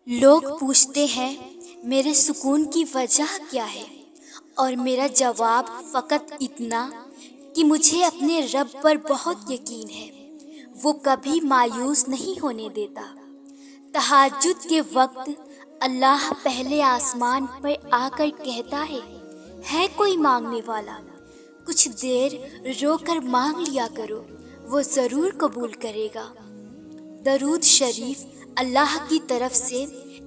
لوگ پوچھتے ہیں میرے سکون کی وجہ کیا ہے، اور میرا جواب فقط اتنا کہ مجھے اپنے رب پر بہت یقین ہے۔ وہ کبھی مایوس نہیں ہونے دیتا۔ تہجد کے وقت اللہ پہلے آسمان پر آ کر کہتا ہے کوئی مانگنے والا؟ کچھ دیر رو کر مانگ لیا کرو، وہ ضرور قبول کرے گا۔ درود شریف اللہ کی طرف سے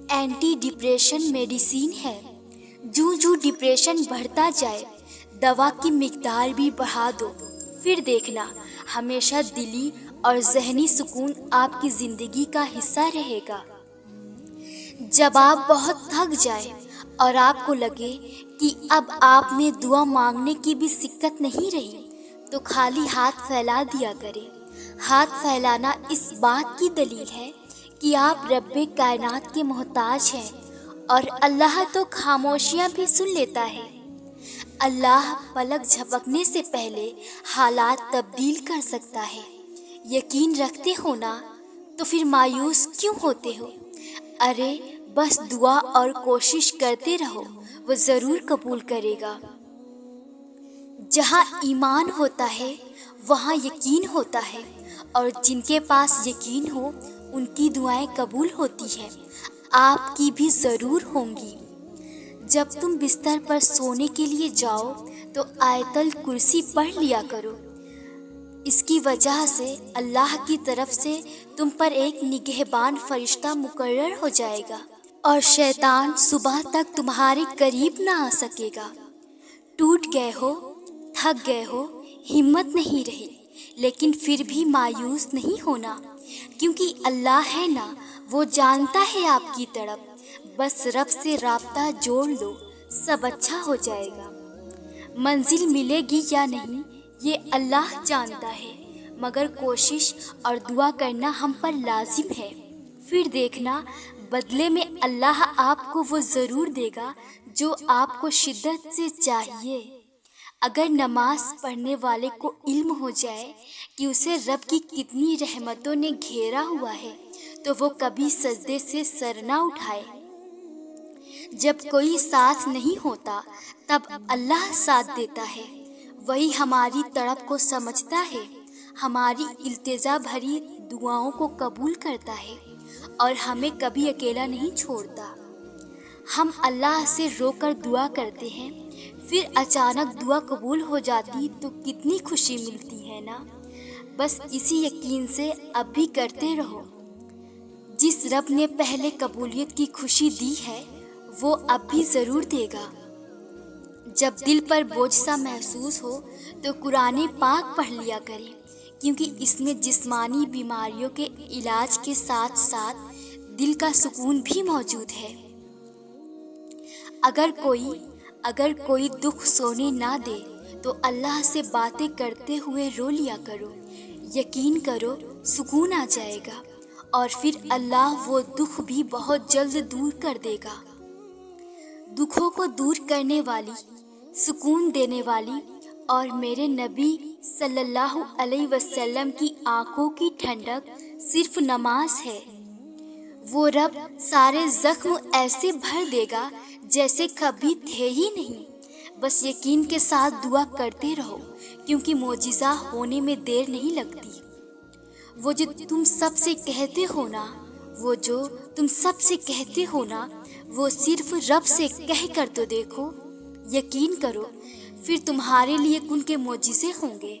اینٹی ڈپریشن میڈیسین ہے۔ جو ڈپریشن بڑھتا جائے دوا کی مقدار بھی بڑھا دو، پھر دیکھنا ہمیشہ دلی اور ذہنی سکون آپ کی زندگی کا حصہ رہے گا۔ جب آپ بہت تھک جائیں اور آپ کو لگے کہ اب آپ میں دعا مانگنے کی بھی سکت نہیں رہی، تو خالی ہاتھ پھیلا دیا کریں۔ ہاتھ پھیلانا اس بات کی دلیل ہے کہ آپ رب کائنات کے محتاج ہیں، اور اللہ تو خاموشیاں بھی سن لیتا ہے۔ اللہ پلک جھپکنے سے پہلے حالات تبدیل کر سکتا ہے۔ یقین رکھتے ہو نا، تو پھر مایوس کیوں ہوتے ہو؟ ارے بس دعا اور کوشش کرتے رہو، وہ ضرور قبول کرے گا۔ جہاں ایمان ہوتا ہے وہاں یقین ہوتا ہے، اور جن کے پاس یقین ہو ان کی دعائیں قبول ہوتی ہیں۔ آپ کی بھی ضرور ہوں گی۔ جب تم بستر پر سونے کے لیے جاؤ تو آیت الکرسی پڑھ لیا کرو۔ اس کی وجہ سے اللہ کی طرف سے تم پر ایک نگہبان فرشتہ مقرر ہو جائے گا، اور شیطان صبح تک تمہارے قریب نہ آ سکے گا۔ ٹوٹ گئے ہو، تھک گئے ہو، ہمت نہیں رہی، لیکن پھر بھی مایوس نہیں ہونا، کیونکہ اللہ ہے نا، وہ جانتا ہے آپ کی تڑپ۔ بس رب سے رابطہ جوڑ لو، سب اچھا ہو جائے گا۔ منزل ملے گی یا نہیں یہ اللہ جانتا ہے، مگر کوشش اور دعا کرنا ہم پر لازم ہے۔ پھر دیکھنا بدلے میں اللہ آپ کو وہ ضرور دے گا جو آپ کو شدت سے چاہیے۔ اگر نماز پڑھنے والے کو علم ہو جائے کہ اسے رب کی کتنی رحمتوں نے گھیرا ہوا ہے، تو وہ کبھی سجدے سے سر نہ اٹھائے۔ جب کوئی ساتھ نہیں ہوتا تب اللہ ساتھ دیتا ہے۔ وہی ہماری تڑپ کو سمجھتا ہے، ہماری التجا بھری دعاؤں کو قبول کرتا ہے، اور ہمیں کبھی اکیلا نہیں چھوڑتا۔ ہم اللہ سے رو کر دعا کرتے ہیں، پھر اچانک دعا قبول ہو جاتی تو کتنی خوشی ملتی ہے نا۔ بس اسی یقین سے اب بھی کرتے رہو۔ جس رب نے پہلے قبولیت کی خوشی دی ہے وہ اب بھی ضرور دے گا۔ جب دل پر بوجھ سا محسوس ہو تو قرآن پاک پڑھ لیا کریں، کیونکہ اس میں جسمانی بیماریوں کے علاج کے ساتھ ساتھ دل کا سکون بھی موجود ہے۔ اگر کوئی دکھ سونے نہ دے تو اللہ سے باتیں کرتے ہوئے رو لیا کرو۔ یقین کرو سکون آ جائے گا، اور پھر اللہ وہ دکھ بھی بہت جلد دور کر دے گا۔ دکھوں کو دور کرنے والی، سکون دینے والی اور میرے نبی صلی اللہ علیہ وسلم کی آنکھوں کی ٹھنڈک صرف نماز ہے۔ وہ رب سارے زخم ایسے بھر دے گا جیسے کبھی تھے ہی نہیں۔ بس یقین کے ساتھ دعا کرتے رہو، کیونکہ معجزہ ہونے میں دیر نہیں لگتی۔ وہ جو تم سب سے کہتے ہو نا، وہ صرف رب سے کہہ کر تو دیکھو۔ یقین کرو پھر تمہارے لیے ان کے معجزے ہوں گے۔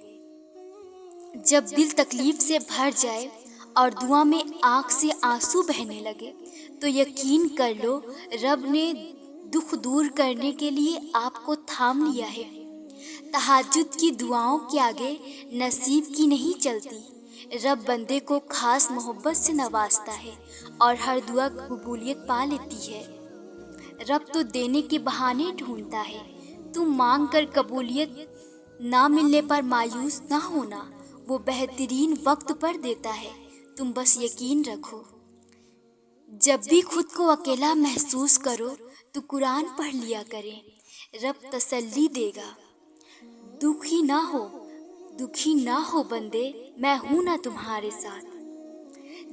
جب دل تکلیف سے بھر جائے اور دعا میں آنکھ سے آنسو بہنے لگے تو یقین کر لو رب نے دکھ دور کرنے کے لیے آپ کو تھام لیا ہے۔ تہجد کی دعاؤں کے آگے نصیب کی نہیں چلتی۔ رب بندے کو خاص محبت سے نوازتا ہے اور ہر دعا قبولیت پا لیتی ہے۔ رب تو دینے کے بہانے ڈھونڈتا ہے۔ تم مانگ کر قبولیت نہ ملنے پر مایوس نہ ہونا، وہ بہترین وقت پر دیتا ہے، تم بس یقین رکھو۔ جب بھی خود کو اکیلا محسوس کرو تو قرآن پڑھ لیا کریں، رب تسلی دے گا۔ دکھی نہ ہو بندے، میں ہوں نا تمہارے ساتھ۔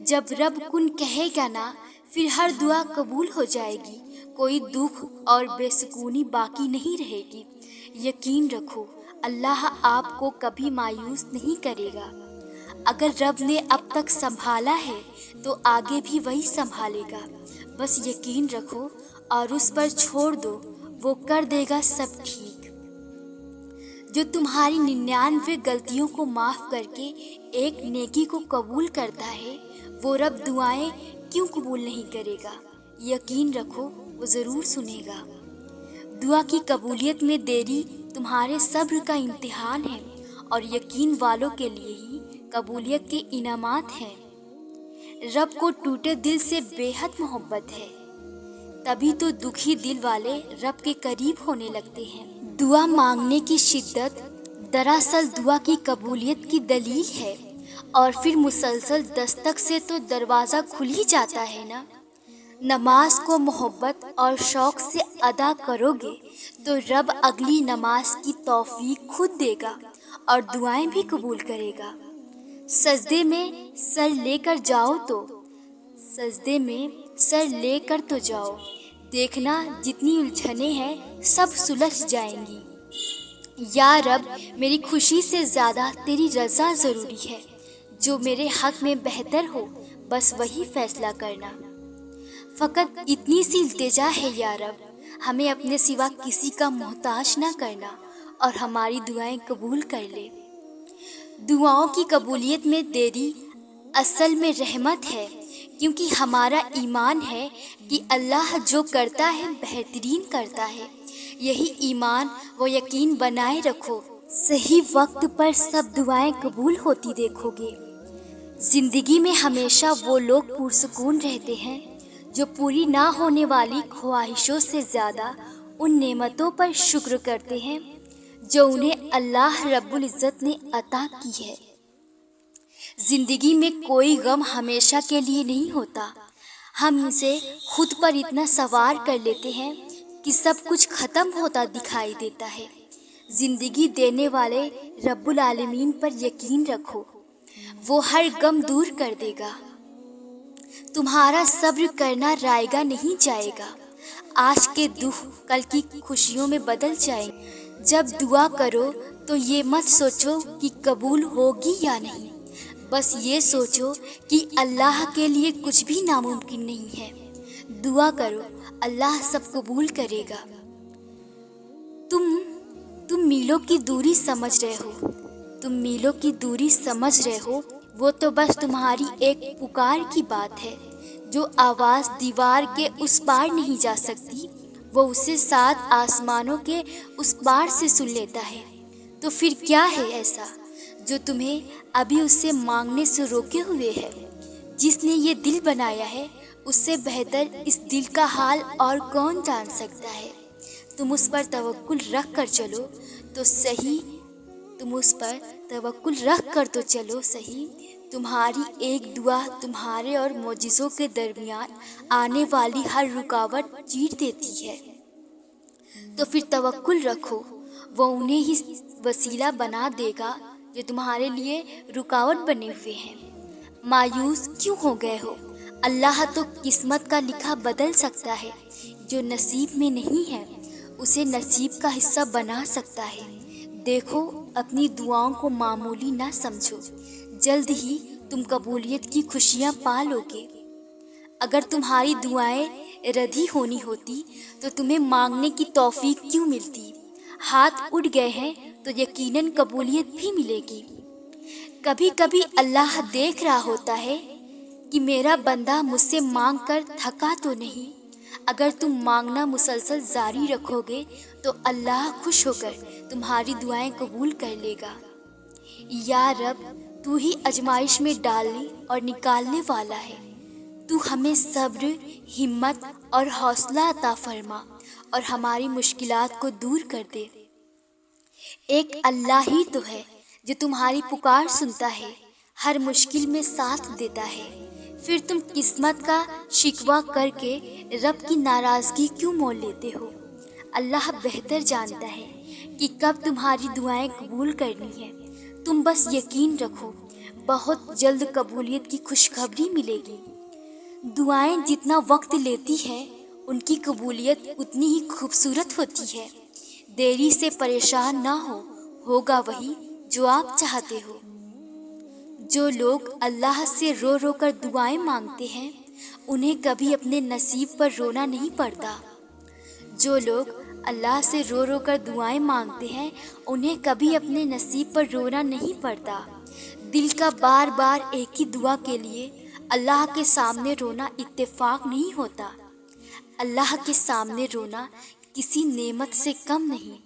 جب رب کن کہے گا نا، پھر ہر دعا قبول ہو جائے گی، کوئی دکھ اور بے سکونی باقی نہیں رہے گی۔ یقین رکھو اللہ آپ کو کبھی مایوس نہیں کرے گا۔ اگر رب نے اب تک سنبھالا ہے تو آگے بھی وہی سنبھالے گا۔ بس یقین رکھو اور اس پر چھوڑ دو، وہ کر دے گا سب ٹھیک۔ جو تمہاری 99 غلطیوں کو معاف کر کے ایک نیکی کو قبول کرتا ہے، وہ رب دعائیں کیوں قبول نہیں کرے گا؟ یقین رکھو وہ ضرور سنے گا۔ دعا کی قبولیت میں دیری تمہارے صبر کا امتحان ہے، اور یقین والوں کے لیے ہی قبولیت کے انعامات ہیں۔ رب کو ٹوٹے دل سے بے حد محبت ہے، تبھی تو دکھی دل والے رب کے قریب ہونے لگتے ہیں۔ دعا مانگنے کی شدت دراصل دعا کی قبولیت کی دلیل ہے، اور پھر مسلسل دستک سے تو دروازہ کھل ہی جاتا ہے نا۔ نماز کو محبت اور شوق سے ادا کرو گے تو رب اگلی نماز کی توفیق خود دے گا اور دعائیں بھی قبول کرے گا۔ سجدے میں سر لے کر تو جاؤ، دیکھنا جتنی الجھنیں ہیں سب سلجھ جائیں گی۔ یا رب، میری خوشی سے زیادہ تیری رضا ضروری ہے، جو میرے حق میں بہتر ہو بس وہی فیصلہ کرنا۔ فقط اتنی سی التجا ہے یا رب، ہمیں اپنے سوا کسی کا محتاج نہ کرنا اور ہماری دعائیں قبول کر لے۔ دعاؤں کی قبولیت میں دیری اصل میں رحمت ہے، کیونکہ ہمارا ایمان ہے کہ اللہ جو کرتا ہے بہترین کرتا ہے۔ یہی ایمان و یقین بنائے رکھو، صحیح وقت پر سب دعائیں قبول ہوتی دیکھو گے۔ زندگی میں ہمیشہ وہ لوگ پرسکون رہتے ہیں جو پوری نہ ہونے والی خواہشوں سے زیادہ ان نعمتوں پر شکر کرتے ہیں جو انہیں اللہ رب العزت نے عطا کی ہے۔ زندگی میں کوئی غم ہمیشہ کے لیے نہیں ہوتا، ہم اسے خود پر اتنا سوار کر لیتے ہیں کہ سب کچھ ختم ہوتا دکھائی دیتا ہے۔ زندگی دینے والے رب العالمین پر یقین رکھو، وہ ہر غم دور کر دے گا۔ تمہارا صبر کرنا رائیگا نہیں جائے گا، آج کے دکھ کل کی خوشیوں میں بدل جائیں گے۔ جب دعا کرو تو یہ مت سوچو کہ قبول ہوگی یا نہیں، بس یہ سوچو کہ اللہ کے لیے کچھ بھی ناممکن نہیں ہے۔ دعا کرو، اللہ سب قبول کرے گا۔ تم میلوں کی دوری سمجھ رہے ہو، وہ تو بس تمہاری ایک پکار کی بات ہے۔ جو آواز دیوار کے اس پار نہیں جا سکتی، وہ اسے 7 آسمانوں کے اس پار سے سن لیتا ہے۔ تو پھر کیا ہے ایسا جو تمہیں ابھی اس سے مانگنے سے روکے ہوئے ہے؟ جس نے یہ دل بنایا ہے، اس سے بہتر اس دل کا حال اور کون جان سکتا ہے؟ تم اس پر توکل رکھ کر چلو صحیح، تمہاری ایک دعا تمہارے اور معجزوں کے درمیان آنے والی ہر رکاوٹ چیر دیتی ہے۔ تو پھر توکل رکھو، وہ انہیں ہی وسیلہ بنا دے گا جو تمہارے لیے رکاوٹ بنے ہوئے ہیں۔ مایوس کیوں ہو گئے ہو؟ اللہ تو قسمت کا لکھا بدل سکتا ہے، جو نصیب میں نہیں ہے اسے نصیب کا حصہ بنا سکتا ہے۔ دیکھو، اپنی دعاؤں کو معمولی نہ سمجھو، جلد ہی تم قبولیت کی خوشیاں پا لو گے۔ اگر تمہاری دعائیں ردی ہونی ہوتی تو تمہیں مانگنے کی توفیق کیوں ملتی؟ ہاتھ اٹھ گئے ہیں تو یقیناً قبولیت بھی ملے گی۔ کبھی کبھی اللہ دیکھ رہا ہوتا ہے کہ میرا بندہ مجھ سے مانگ کر تھکا تو نہیں۔ اگر تم مانگنا مسلسل جاری رکھو گے تو اللہ خوش ہو کر تمہاری دعائیں قبول کر لے گا۔ یا رب، تو ہی آزمائش میں ڈالنے اور نکالنے والا ہے، تو ہمیں صبر، ہمت اور حوصلہ عطا فرما اور ہماری مشکلات کو دور کر دے۔ ایک اللہ ہی تو ہے جو تمہاری پکار سنتا ہے، ہر مشکل میں ساتھ دیتا ہے۔ پھر تم قسمت کا شکوہ کر کے رب کی ناراضگی کیوں مول لیتے ہو؟ اللہ بہتر جانتا ہے کہ کب تمہاری دعائیں قبول کرنی ہے۔ تم بس یقین رکھو، بہت جلد قبولیت کی خوشخبری ملے گی۔ دعائیں جتنا وقت لیتی ہے ان کی قبولیت اتنی ہی خوبصورت ہوتی ہے۔ دیری سے پریشان نہ ہوگا وہی جو آپ چاہتے ہو۔ جو لوگ اللہ سے رو رو کر دعائیں مانگتے ہیں انہیں کبھی اپنے نصیب پر رونا نہیں پڑتا۔ جو لوگ اللہ سے رو رو کر دعائیں مانگتے ہیں انہیں کبھی اپنے نصیب پر رونا نہیں پڑتا۔ دل کا بار بار ایک ہی دعا کے لیے اللہ کے سامنے رونا اتفاق نہیں ہوتا۔ اللہ کے سامنے رونا کسی نعمت سے کم نہیں۔